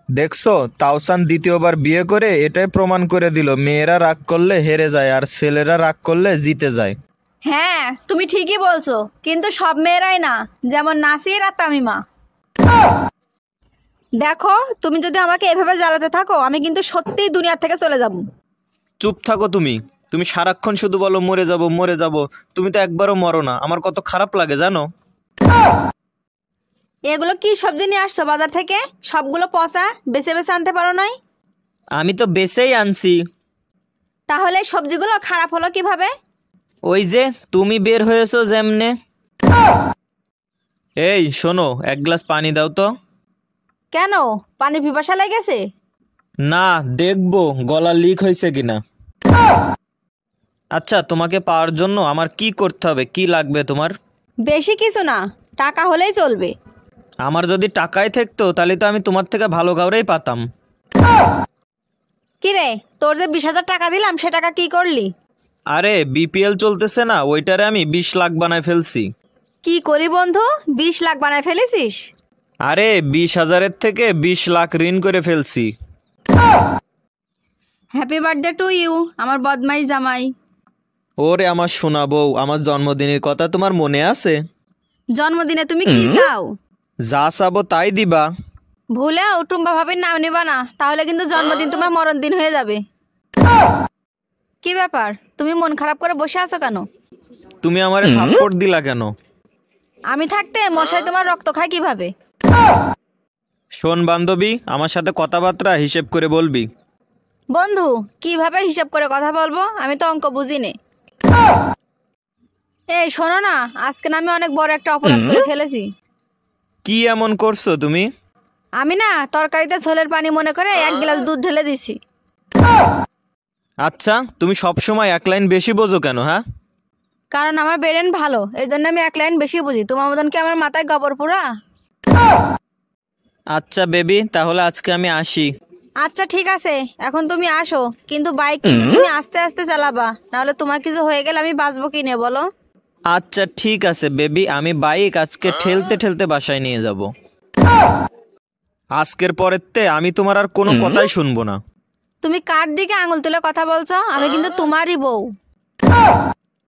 দেখছো, তাওসান দ্বিতীয়বার বিয়ে করে এটাই প্রমাণ করে দিল মেয়েরা রাগ করলে হেরে যায় আর ছেলেরা রাগ করলে জিতে যায়। হ্যাঁ, তুমি ঠিকই বলছো, কিন্তু সব মেয়েরাই না, যেমন নাসির আর তামিমা। দেখো, তুমি যদি আমাকে এভাবে জ্বালাতে থাকো আমি কিন্তু সত্যিই দুনিয়া থেকে চলে যাব। চুপ থাকো তুমি। তুমি সারাক্ষণ শুধু বলো মরে যাব মরে যাব। তুমি তো একবারও মরো না, আমার কত খারাপ লাগে জানো। এগুলো কি সবজি নিয়ে আসছো বাজার থেকে? সবগুলো পচা, বেছে বেছে আনতে পারো নাই? আমি তো বেছেই আনছি। তাহলে এই সবজিগুলো খারাপ হলো কিভাবে? ওই যে তুমি বের হয়েছো যেমনে। এই শোনো, এক গ্লাস পানি দাও তো। কেন, পানি পিপাসা লেগেছে? না, দেখবো গলা লিক হয়েছে কিনা। আচ্ছা, তোমাকে পাওয়ার জন্য আমার কি করতে হবে, কি লাগবে তোমার? বেশি কিছু না, টাকা হলেই চলবে। আমার যদি টাকাই থাকতো তাহলে তো আমি তোমার থেকে ভালো কাউরেই পাতাম। কি রে, তোর যে 20,000 টাকা দিলাম সে টাকা কি করলি? আরে বিপিএল চলতেছে না, ওইটারে আমি 20 লাখ বানায় ফেলছি। কি করি বন্ধু, 20 লাখ বানায় ফেলেছিস? আরে 20,000-এর থেকে 20 লাখ ঋণ করে ফেলছি। হ্যাপি বার্থডে টু ইউ, আমার বদমাইশ জামাই। ওরে আমার সোনা বউ, আমার জন্মদিনের কথা তোমার মনে আছে? জন্মদিনে তুমি কি চাও? যা চাবো তাই দিবা। ভুলেও টুম্বা ভাবির নাম নিবা না, তাহলে কিন্তু জন্মদিন তোমার মরণ দিন হয়ে যাবে। কি ব্যাপার, তুমি মন খারাপ করে বসে আছো কেন? তুমি আমারে থাপ্পড় দিলা কেন? আমি থাকতে মশাই তোমার রক্ত খায় কিভাবে? শোন বান্ধবী, আমার সাথে কথাবার্তা হিসেব করে বলবি। বন্ধু, কিভাবে হিসাব করে কথা বলবো? আমি তো অঙ্ক বুঝি নে। এই শোনো না, আজকে না আমি অনেক বড় একটা অপরাধ করে ফেলেছি। কি এমন করছো তুমি? আমি না তরকারিতে ঝোলের পানি মনে করে 1 গ্লাস দুধ ঢেলে দিছি। আচ্ছা, তুমি সব সময় এক লাইন বেশি বোঝো কেন, হ্যাঁ? কারণ আমার ব্রেন ভালো, এই জন্য আমি 1 লাইন বেশি বুঝি। তোমার মতন কি আমার মাথায় গোবর পোড়া? আচ্ছা বেবি, তাহলে আজকে আমি আসি। আচ্ছা ঠিক আছে, এখন তুমি আসো, কিন্তু বাইক কিন্তু তুমি আস্তে আস্তে চালাবা, নাহলে তোমার কিছু হয়ে গেলে আমি বাঁচবো কি নে বলো? আচ্ছা ঠিক আছে বেবি, আমি বাইক আজকে ঠেলতে ঠেলতে বাসায় নিয়ে যাব। আজকের পরেতে আমি তোমার আর কোনো কথাই শুনবো না। তুমি কার দিকে আঙুল তুলে কথা বলছো? আমি কিন্তু তোমারই বউ।